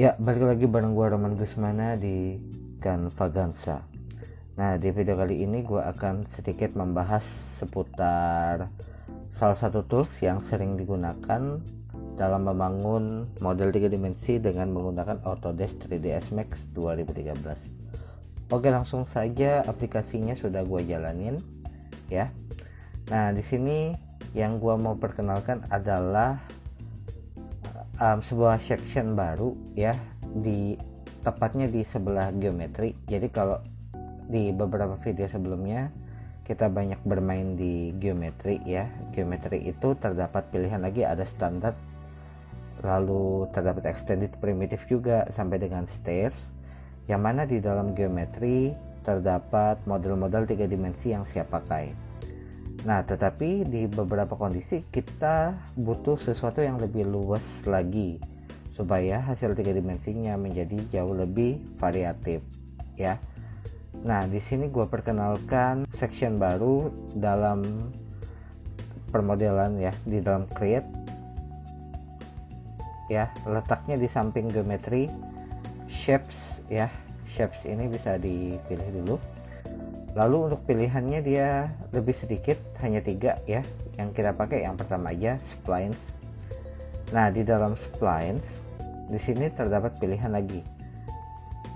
Ya, balik lagi bareng gue Roman Gusmana di Canvaganza. Nah, di video kali ini gue akan sedikit membahas seputar salah satu tools yang sering digunakan dalam membangun model 3 dimensi dengan menggunakan Autodesk 3ds Max 2013. Oke, langsung saja aplikasinya sudah gue jalanin ya. Nah, di sini yang gue mau perkenalkan adalah sebuah section baru ya, tepatnya di sebelah geometri. Jadi kalau di beberapa video sebelumnya kita banyak bermain di geometri ya. Geometri itu terdapat pilihan lagi, ada standar, lalu terdapat extended primitive juga sampai dengan stairs, yang mana di dalam geometri terdapat model-model 3 dimensi yang siap pakai. Nah, tetapi di beberapa kondisi kita butuh sesuatu yang lebih luas lagi supaya hasil 3 dimensinya menjadi jauh lebih variatif ya. Nah, di sini gue perkenalkan section baru dalam permodelan ya, di dalam create ya, letaknya di samping geometri. Shapes ya, shapes ini bisa dipilih dulu. Lalu untuk pilihannya dia lebih sedikit, hanya 3 ya. Yang kita pakai yang pertama aja, splines. Nah, di dalam splines di sini terdapat pilihan lagi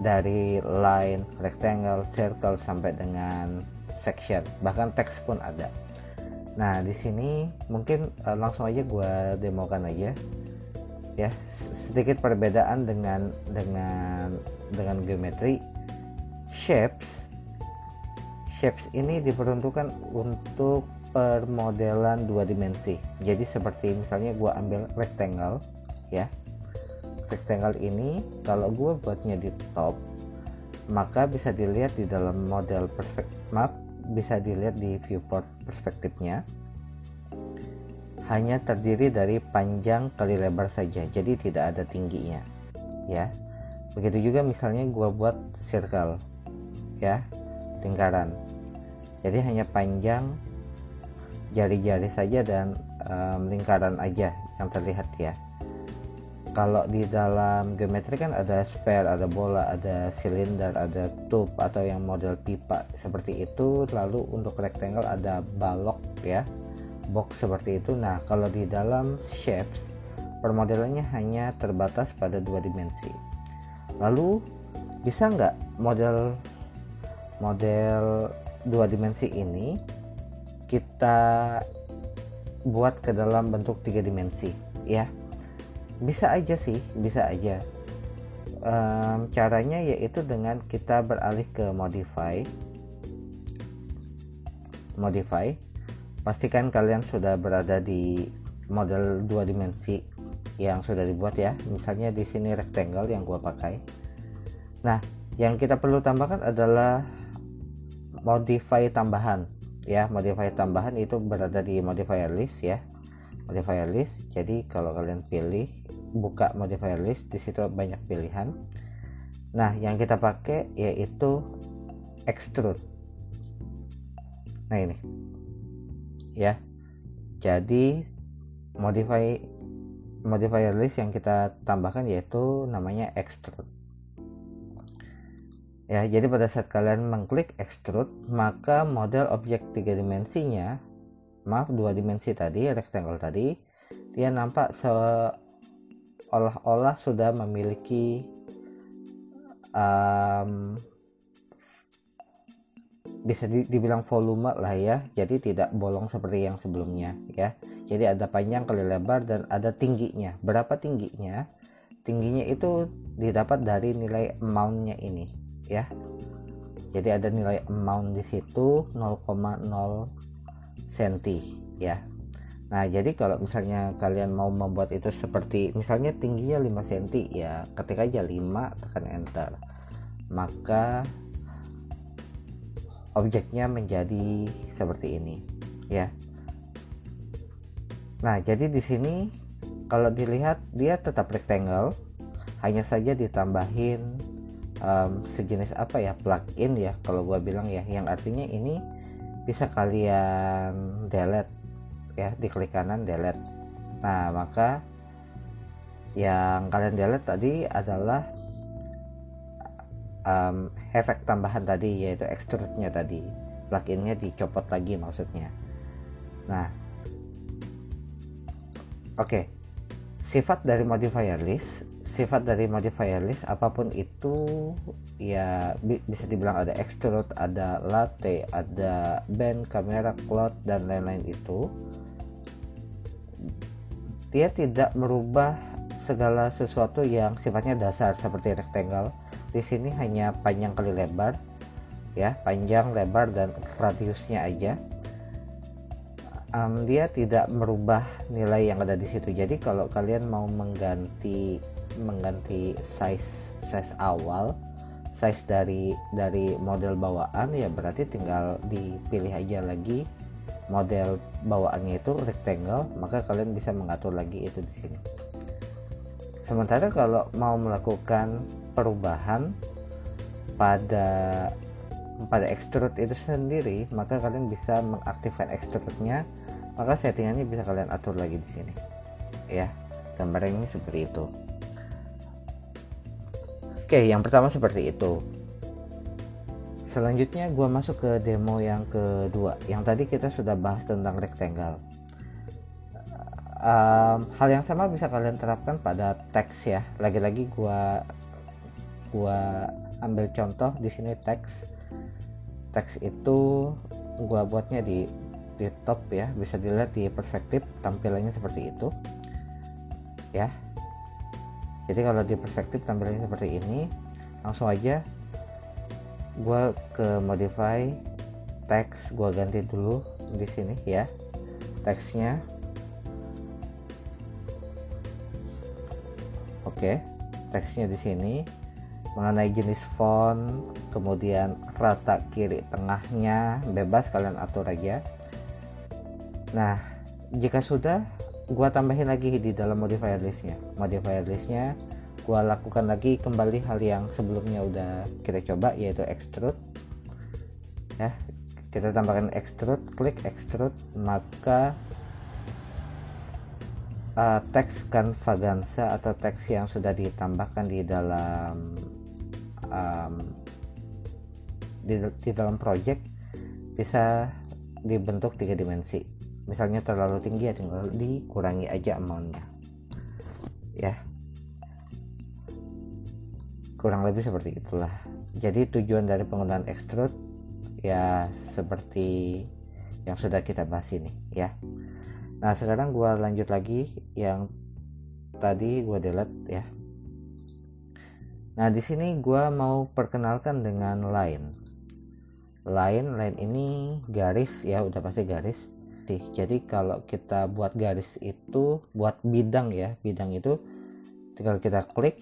dari line, rectangle, circle sampai dengan section, bahkan teks pun ada. Nah, di sini mungkin langsung aja gue demokan aja ya, sedikit perbedaan dengan geometri. Shapes ini diperuntukkan untuk permodelan 2 dimensi. Jadi seperti misalnya gue ambil rectangle ya. Rectangle ini kalau gue buatnya di top, maka bisa dilihat di dalam model bisa dilihat di viewport perspektifnya hanya terdiri dari panjang kali lebar saja, jadi tidak ada tingginya ya. Begitu juga misalnya gue buat circle ya, lingkaran, jadi hanya panjang jari-jari saja dan lingkaran aja yang terlihat ya. Kalau di dalam geometri kan ada sphere, ada bola, ada silinder, ada tube atau yang model pipa seperti itu. Lalu untuk rectangle ada balok ya, box seperti itu. Nah, kalau di dalam shapes permodelannya hanya terbatas pada 2 dimensi. Lalu bisa nggak model 2 dimensi ini kita buat ke dalam bentuk 3 dimensi ya? Bisa aja sih, bisa aja. Caranya yaitu dengan kita beralih ke modify. Pastikan kalian sudah berada di model 2 dimensi yang sudah dibuat ya. Misalnya di sini rectangle yang gua pakai. Nah, yang kita perlu tambahkan adalah modify tambahan ya. Modify tambahan itu berada di modifier list ya. Modifier list. Jadi kalau kalian buka modifier list, di situ banyak pilihan. Nah, yang kita pakai yaitu extrude. Nah, ini ya. Jadi modifier list yang kita tambahkan yaitu namanya extrude. Ya, jadi pada saat kalian mengklik extrude, maka model objek 3 dimensinya, 2 dimensi tadi, rectangle tadi, dia nampak seolah-olah sudah memiliki bisa dibilang volume lah ya. Jadi tidak bolong seperti yang sebelumnya ya. Jadi ada panjang kali lebar dan ada tingginya. Berapa tingginya? Tingginya itu didapat dari nilai amount-nya ini ya. Jadi ada nilai amount di situ 0,0 cm ya. Nah, jadi kalau misalnya kalian mau membuat itu seperti misalnya tingginya 5 cm ya, ketik aja 5, tekan enter. Maka objeknya menjadi seperti ini ya. Nah, jadi di sini kalau dilihat dia tetap rectangle, hanya saja ditambahin sejenis apa ya, plugin ya kalau gua bilang ya, yang artinya ini bisa kalian delete ya, diklik kanan delete. Nah, maka Yang kalian delete tadi adalah efek tambahan tadi, yaitu extrude-nya tadi. Pluginnya dicopot lagi maksudnya. Nah, oke. Sifat dari modifier list apapun itu ya bisa dibilang ada extrude, ada latte, ada bend, kamera, cloud, dan lain-lain itu. Dia tidak merubah segala sesuatu yang sifatnya dasar seperti rectangle. Di sini hanya panjang kali lebar, ya, panjang, lebar, dan radiusnya aja. Dia tidak merubah nilai yang ada di situ. Jadi kalau kalian mau mengganti size awal, size dari model bawaan, ya berarti tinggal dipilih aja lagi model bawaannya itu rectangle, maka kalian bisa mengatur lagi itu di sini. Sementara kalau mau melakukan perubahan pada extrude itu sendiri, maka kalian bisa mengaktifkan extrude-nya, maka settingannya bisa kalian atur lagi di sini. Ya, gambarnya seperti itu. Oke, yang pertama seperti itu. Selanjutnya gua masuk ke demo yang kedua. Yang tadi kita sudah bahas tentang rectangle. Hal yang sama bisa kalian terapkan pada teks ya. Lagi-lagi gua ambil contoh di sini teks. Teks itu gua buatnya di top ya, bisa dilihat di perspektif tampilannya seperti itu ya. Jadi kalau di perspektif tampilannya seperti ini, langsung aja gua ke modify teks, gua ganti dulu di sini ya teksnya. Oke, teksnya di sini mengenai jenis font, kemudian rata kiri tengahnya bebas, kalian atur aja. Nah, jika sudah, gua tambahin lagi di dalam modifier listnya gua lakukan lagi kembali hal yang sebelumnya udah kita coba, yaitu extrude ya. Kita tambahkan extrude, klik extrude, maka teks Canvaganza atau teks yang sudah ditambahkan di dalam di dalam project bisa dibentuk 3 dimensi. Misalnya terlalu tinggi ya tinggal dikurangi aja amount-nya ya, kurang lebih seperti itulah. Jadi tujuan dari penggunaan extrude ya seperti yang sudah kita bahas ini ya. Nah, sekarang gua lanjut lagi yang tadi gua delete ya. Nah, di sini gua mau perkenalkan dengan line ini garis ya, udah pasti garis. Jadi kalau kita buat garis itu buat bidang ya, bidang itu tinggal kita klik,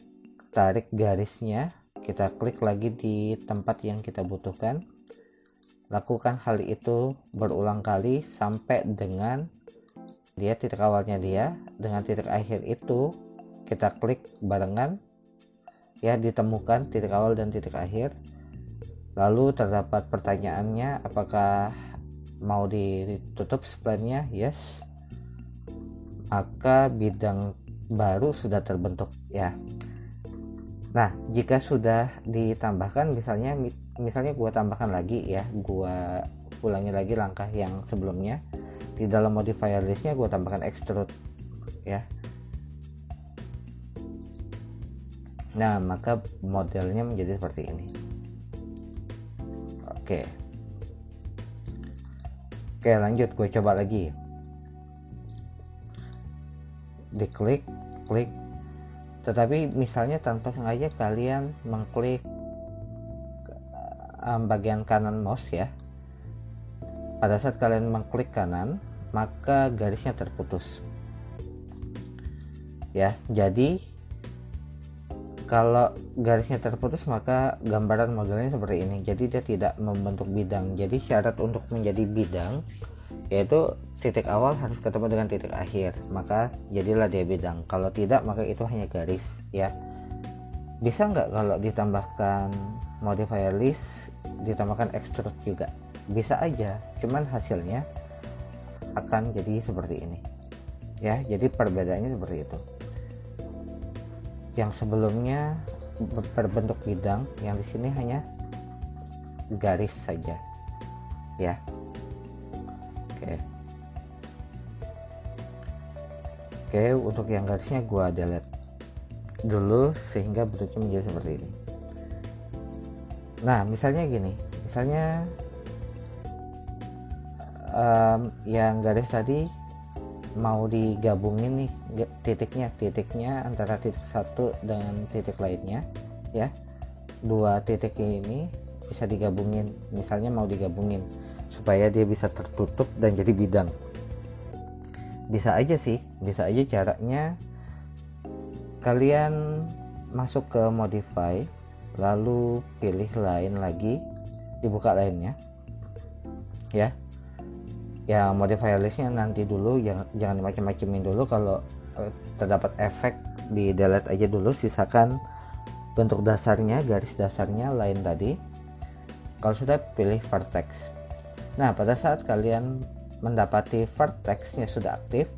tarik garisnya, kita klik lagi di tempat yang kita butuhkan, lakukan hal itu berulang kali sampai dengan dia titik awalnya dia dengan titik akhir itu kita klik barengan ya, ditemukan titik awal dan titik akhir. Lalu terdapat pertanyaannya, apakah mau ditutup spline-nya? Yes, maka bidang baru sudah terbentuk ya. Nah, jika sudah ditambahkan, misalnya gua tambahkan lagi ya, gua ulangi lagi langkah yang sebelumnya. Di dalam modifier listnya gua tambahkan extrude ya. Nah, maka modelnya menjadi seperti ini. Oke, lanjut, gue coba lagi. Diklik, klik. Tetapi misalnya tanpa sengaja kalian mengklik bagian kanan mouse ya. Pada saat kalian mengklik kanan, maka garisnya terputus. Ya, jadi kalau garisnya terputus maka gambaran modelnya seperti ini. Jadi dia tidak membentuk bidang. Jadi syarat untuk menjadi bidang yaitu titik awal harus ketemu dengan titik akhir, maka jadilah dia bidang. Kalau tidak, maka itu hanya garis ya. Bisa nggak kalau ditambahkan modifier list, ditambahkan extrude juga? Bisa aja, cuman hasilnya akan jadi seperti ini ya. Jadi perbedaannya seperti itu. yang sebelumnya berbentuk bidang, yang di sini hanya garis saja ya. Oke, untuk yang garisnya gua delete dulu sehingga bentuknya menjadi seperti ini. Nah, misalnya gini, yang garis tadi mau digabungin nih titiknya antara titik satu dengan titik lainnya ya. Dua titik ini bisa digabungin, misalnya mau digabungin supaya dia bisa tertutup dan jadi bidang. Bisa aja caranya kalian masuk ke modify, lalu pilih line lagi, dibuka lainnya ya. Ya, modifier listnya nanti dulu, jangan dimacem-macemin dulu. Kalau terdapat efek di delete aja dulu, sisakan bentuk dasarnya, garis dasarnya line tadi. Kalau sudah, pilih vertex. Nah, pada saat kalian mendapati vertexnya sudah aktif,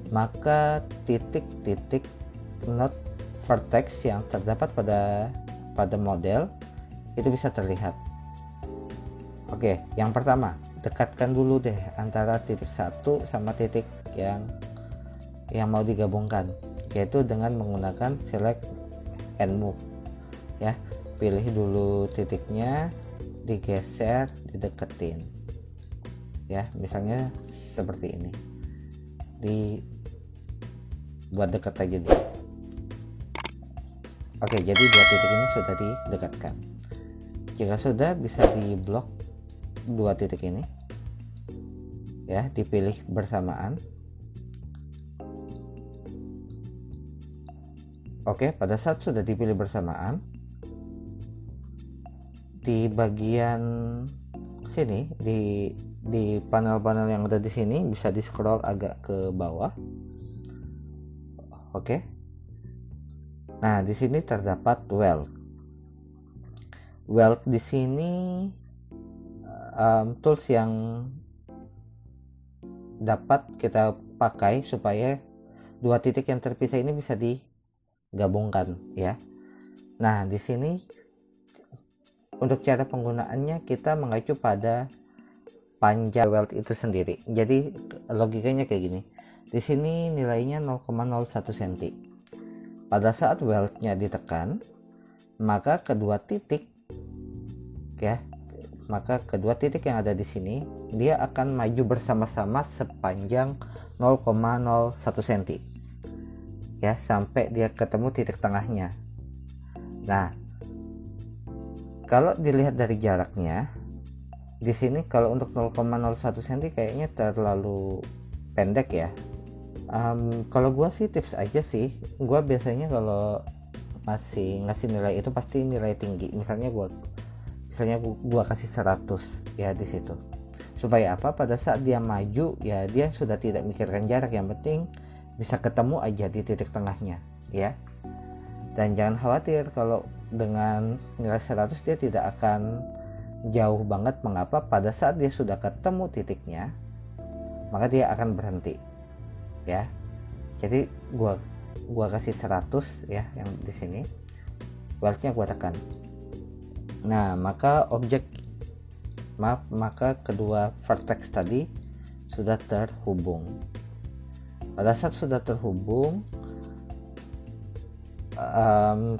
maka titik-titik node vertex yang terdapat pada model itu bisa terlihat. Oke, yang pertama, dekatkan dulu deh antara titik satu sama titik yang mau digabungkan, yaitu dengan menggunakan select and move ya. Pilih dulu titiknya, digeser, dideketin ya, misalnya seperti ini, buat dekat aja dulu. Oke, jadi dua titik ini sudah didekatkan. Jika sudah, bisa diblok dua titik ini ya, dipilih bersamaan. Oke, pada saat sudah dipilih bersamaan, di bagian sini di panel-panel yang ada di sini bisa di scroll agak ke bawah. Oke. Nah, di sini terdapat weld. Weld di sini tools yang dapat kita pakai supaya dua titik yang terpisah ini bisa digabungkan ya. Nah, di sini untuk cara penggunaannya kita mengacu pada panjang weld itu sendiri. Jadi logikanya kayak gini. Di sini nilainya 0,01 cm. Pada saat weldnya ditekan, maka kedua titik yang ada di sini dia akan maju bersama-sama sepanjang 0,01 cm ya, sampai dia ketemu titik tengahnya. Nah, kalau dilihat dari jaraknya di sini, kalau untuk 0,01 cm kayaknya terlalu pendek ya. Kalau gua sih tips aja sih, gua biasanya kalau masih ngasih nilai itu pasti nilai tinggi. Misalnya gua kasih 100 ya di situ. Supaya apa? Pada saat dia maju ya, dia sudah tidak mikirkan jarak, yang penting bisa ketemu aja di titik tengahnya ya. Dan jangan khawatir kalau dengan nilai 100 dia tidak akan jauh banget. Mengapa? Pada saat dia sudah ketemu titiknya, maka dia akan berhenti ya. Jadi gua kasih 100 ya yang di sini. Weldnya gua tekan. Nah, maka kedua vertex tadi sudah terhubung. Pada saat sudah terhubung,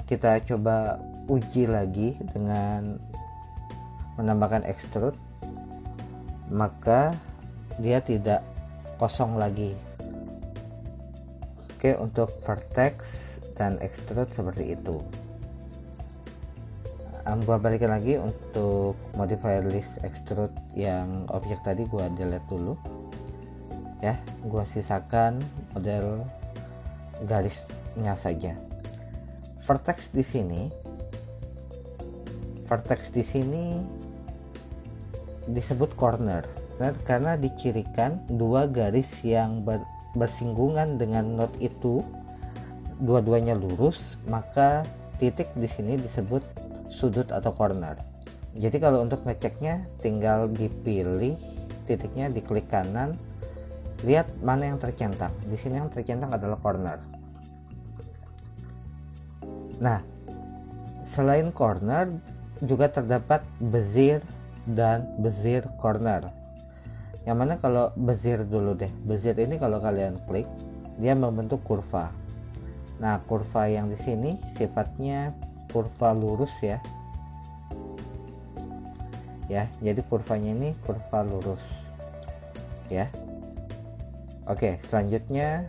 kita coba uji lagi dengan menambahkan extrude, maka dia tidak kosong lagi. Oke, untuk vertex dan extrude seperti itu. Gua balikan lagi untuk modifier list extrude yang objek tadi gua delete dulu ya. Gua sisakan model garisnya saja. Vertex di sini disebut corner karena dicirikan dua garis yang bersinggungan dengan node itu, dua-duanya lurus, maka titik di sini disebut sudut atau corner. Jadi kalau untuk ngeceknya tinggal dipilih titiknya, diklik kanan, lihat mana yang tercentang. Di sini yang tercentang adalah corner. Nah, selain corner juga terdapat bezier dan bezier corner. Yang mana kalau bezier dulu deh. Bezier ini kalau kalian klik, dia membentuk kurva. Nah, kurva yang di sini sifatnya kurva lurus ya. Ya, jadi kurvanya ini kurva lurus. Ya. Oke, selanjutnya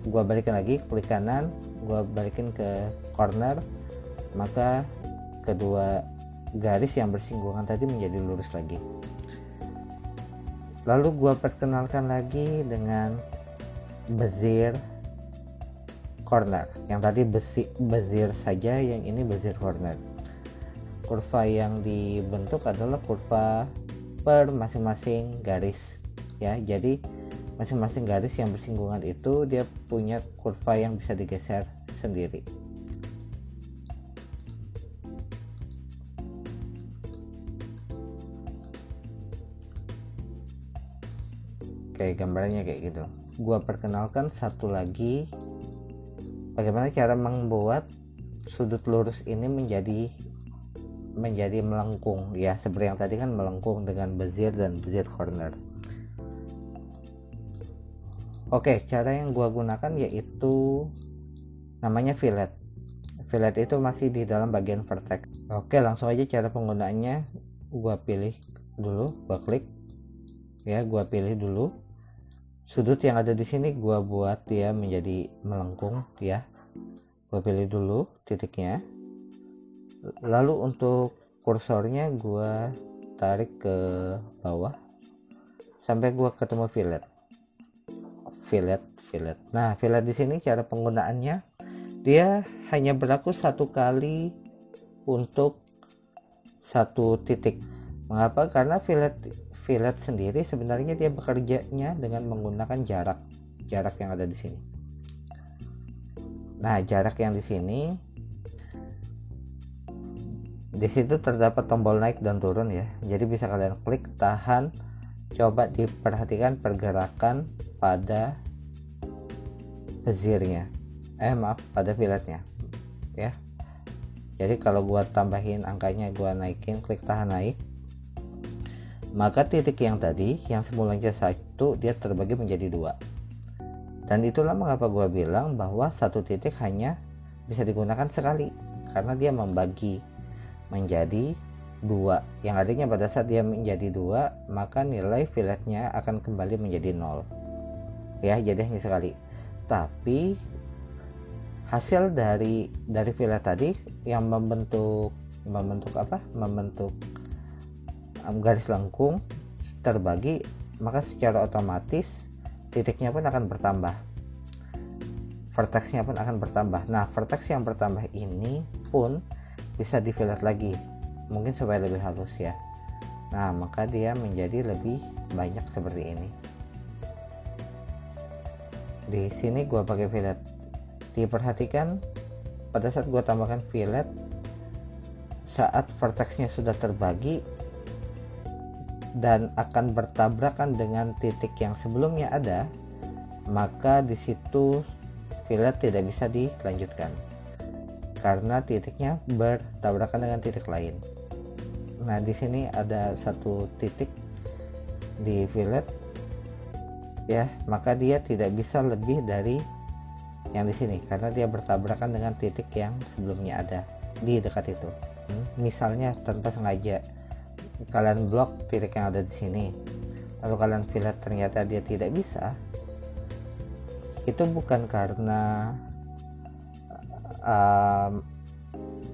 gua balikin lagi, klik kanan, gua balikin ke corner, maka kedua garis yang bersinggungan tadi menjadi lurus lagi. Lalu gua perkenalkan lagi dengan bezier corner. Yang tadi bezier saja, yang ini bezier corner. Kurva yang dibentuk adalah kurva per masing-masing garis ya. Jadi masing-masing garis yang bersinggungan itu dia punya kurva yang bisa digeser sendiri. Kayak gambarnya kayak gitu. Gua perkenalkan satu lagi bagaimana cara membuat sudut lurus ini menjadi melengkung ya, seperti yang tadi kan melengkung dengan bezier dan bezier corner. Oke, cara yang gua gunakan yaitu namanya fillet. Fillet itu masih di dalam bagian vertex. Oke, langsung aja cara penggunaannya. Gua pilih dulu, gua klik ya, gua pilih dulu sudut yang ada di sini, gua buat dia menjadi melengkung ya. Gua pilih dulu titiknya. Lalu untuk kursornya gua tarik ke bawah sampai gua ketemu fillet. Nah, fillet di sini cara penggunaannya dia hanya berlaku satu kali untuk satu titik. Mengapa? Karena fillet sendiri sebenarnya dia bekerjanya dengan menggunakan jarak yang ada di sini. Nah, jarak yang di sini, di situ terdapat tombol naik dan turun ya. Jadi bisa kalian klik, tahan, coba diperhatikan pergerakan pada beziernya. Pada filletnya ya. Jadi kalau gua tambahin angkanya, gua naikin, klik tahan naik, maka titik yang tadi yang semulanya satu dia terbagi menjadi dua. Dan itulah mengapa gua bilang bahwa satu titik hanya bisa digunakan sekali, karena dia membagi menjadi dua, yang artinya pada saat dia menjadi dua maka nilai filletnya akan kembali menjadi 0 ya, jadi hanya sekali. Tapi hasil dari fillet tadi yang membentuk garis lengkung terbagi, maka secara otomatis titiknya pun akan bertambah, vertexnya pun akan bertambah. Nah, vertex yang bertambah ini pun bisa di fillet lagi, mungkin supaya lebih halus ya. Nah, maka dia menjadi lebih banyak seperti ini. Di sini gua pakai fillet. Diperhatikan pada saat gua tambahkan fillet, saat vertexnya sudah terbagi dan akan bertabrakan dengan titik yang sebelumnya ada, maka di situ fillet tidak bisa dilanjutkan karena titiknya bertabrakan dengan titik lain. Nah, di sini ada satu titik di fillet ya, maka dia tidak bisa lebih dari yang di sini karena dia bertabrakan dengan titik yang sebelumnya ada di dekat itu. Misalnya tanpa sengaja kalian blok titik yang ada di sini, lalu kalian fillet, ternyata dia tidak bisa. Itu bukan karena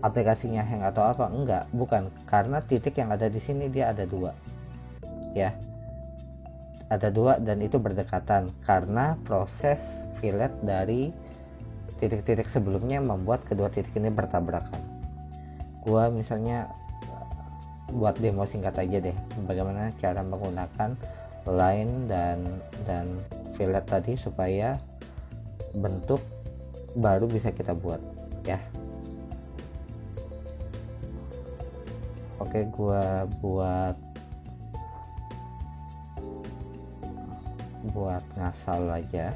aplikasinya hang atau apa, enggak, bukan, karena titik yang ada di sini dia ada dua ya, ada dua dan itu berdekatan karena proses fillet dari titik-titik sebelumnya membuat kedua titik ini bertabrakan. Gua misalnya buat demo singkat aja deh bagaimana cara menggunakan line dan fillet tadi supaya bentuk baru bisa kita buat ya. Oke, gua buat ngasal aja.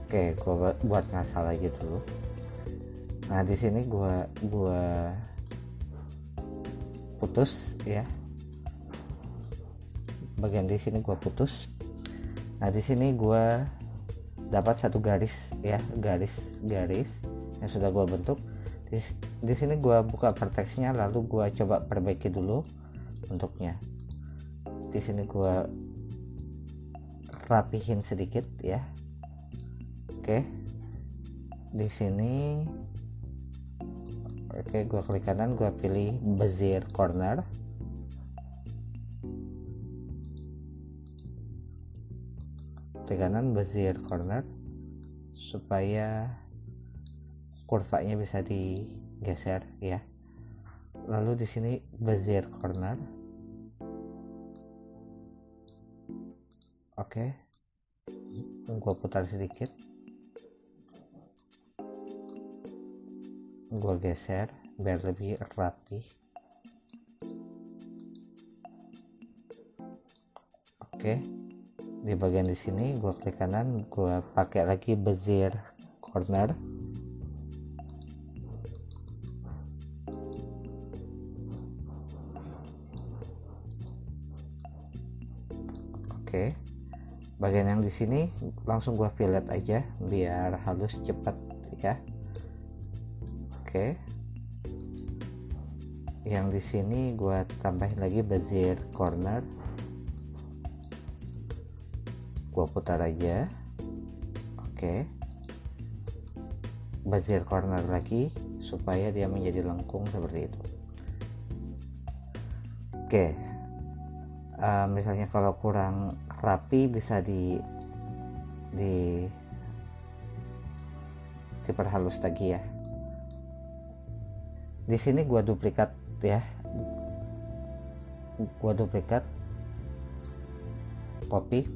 Oke, gua buat ngasal aja dulu. Nah di sini gua putus ya, bagian di sini gua putus. Nah di sini gua dapat satu garis ya, garis yang sudah gua bentuk. Di sini gua buka vertexnya, lalu gua coba perbaiki dulu bentuknya. Di sini gua rapihin sedikit ya. Oke, di sini gua klik kanan, gua pilih bezier corner. Klik kanan bezier corner supaya kurvanya bisa digeser ya. Lalu di sini bezier corner. Oke, gua putar sedikit, gua geser biar lebih rapi. Oke, di bagian di sini gua klik kanan, gua pakai lagi bezier corner. Oke, bagian yang di sini langsung gua fillet aja biar halus cepat ya. Oke, yang di sini gua tambahin lagi bezier corner, gua putar aja. Oke, bezier corner lagi supaya dia menjadi lengkung seperti itu. Oke, misalnya kalau kurang rapi bisa diperhalus lagi ya. Di sini gua duplikat ya, gua duplikat, copy.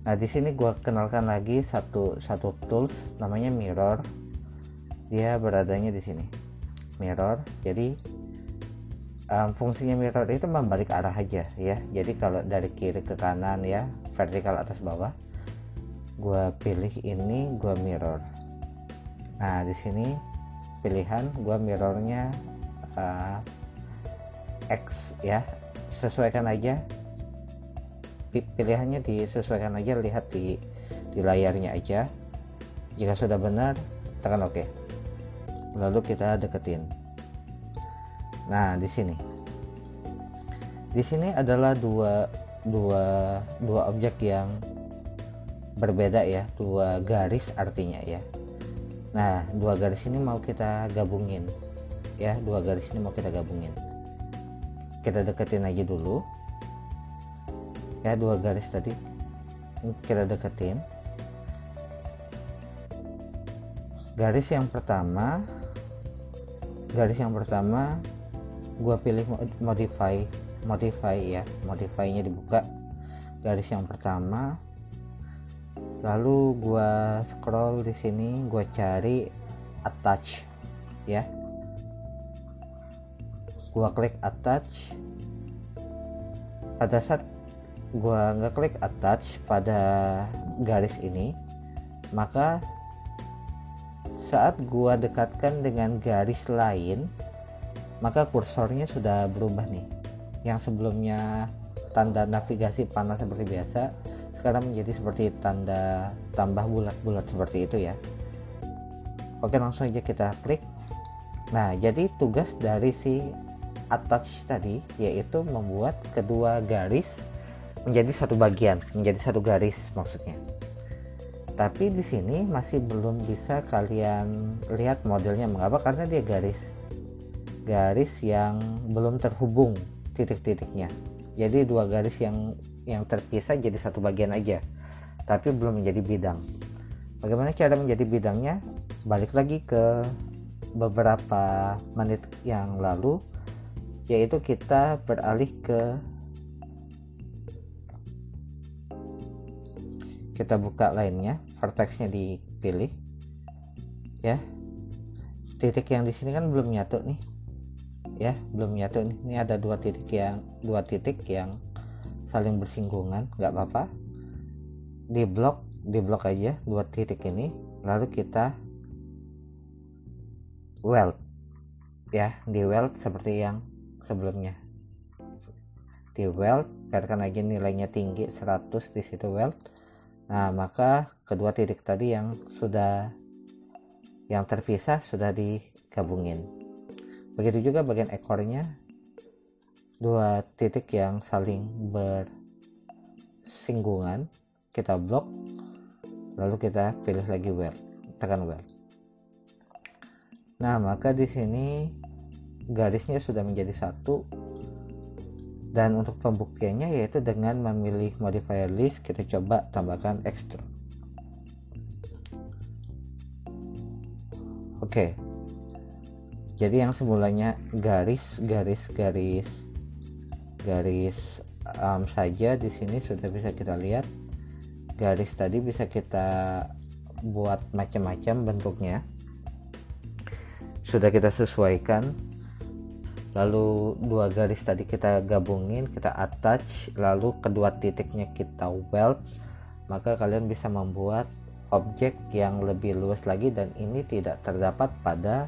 Nah di sini gua kenalkan lagi satu tools namanya mirror. Dia beradanya di sini mirror. Jadi fungsinya mirror itu membalik arah aja ya. Jadi kalau dari kiri ke kanan ya, vertikal atas bawah, gua pilih ini, gua mirror. Nah di sini pilihan gua mirrornya X ya, sesuaikan aja pilihannya, disesuaikan aja, lihat di layarnya aja. Jika sudah benar tekan OK, lalu kita deketin. Nah di sini adalah dua objek yang berbeda ya, dua garis artinya ya. Nah dua garis ini mau kita gabungin ya, kita deketin aja dulu ya, dua garis tadi kita deketin. Garis yang pertama gua pilih modify ya, modify-nya dibuka, garis yang pertama. Lalu gua scroll di sini, gua cari attach ya, gua klik attach. Pada saat gua ngeklik attach pada garis ini, maka saat gua dekatkan dengan garis lain, maka kursornya sudah berubah nih. Yang sebelumnya tanda navigasi panah seperti biasa, sekarang menjadi seperti tanda tambah bulat-bulat seperti itu ya. Oke, langsung aja kita klik. Nah jadi tugas dari si attach tadi yaitu membuat kedua garis menjadi satu bagian, menjadi satu garis maksudnya. Tapi di sini masih belum bisa kalian lihat modelnya. Mengapa? Karena dia garis yang belum terhubung titik-titiknya. Jadi dua garis yang terpisah jadi satu bagian aja, tapi belum menjadi bidang. Bagaimana cara menjadi bidangnya? Balik lagi ke beberapa menit yang lalu, yaitu kita beralih ke, kita buka lainnya, vertexnya dipilih ya. Titik yang di sini kan belum nyatu nih ya, belum nyatu nih. Ini ada dua titik yang saling bersinggungan, nggak apa-apa, di blok aja dua titik ini. lalu kita weld ya, di weld seperti yang sebelumnya, di weld biarkan aja nilainya tinggi 100 di situ weld. Nah, maka kedua titik tadi yang terpisah sudah digabungin. Begitu juga bagian ekornya, dua titik yang saling bersinggungan kita blok, lalu kita pilih lagi weld, tekan weld. Nah, maka di sini garisnya sudah menjadi satu, dan untuk pembuktiannya yaitu dengan memilih modifier list, kita coba tambahkan extrude. Oke. Jadi yang semulanya garis saja, di sini sudah bisa kita lihat garis tadi bisa kita buat macam-macam bentuknya. Sudah kita sesuaikan. Lalu dua garis tadi kita gabungin, kita attach, lalu kedua titiknya kita weld, maka kalian bisa membuat objek yang lebih luas lagi, dan ini tidak terdapat pada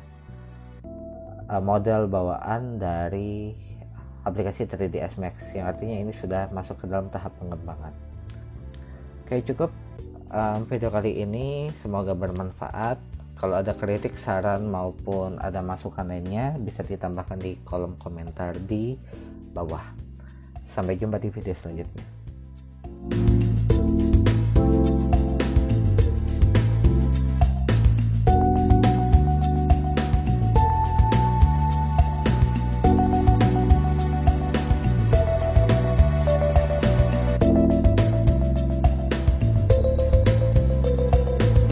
model bawaan dari aplikasi 3ds Max, yang artinya ini sudah masuk ke dalam tahap pengembangan. Oke, cukup video kali ini, semoga bermanfaat. Kalau ada kritik, saran maupun ada masukan lainnya bisa ditambahkan di kolom komentar di bawah. Sampai jumpa di video selanjutnya.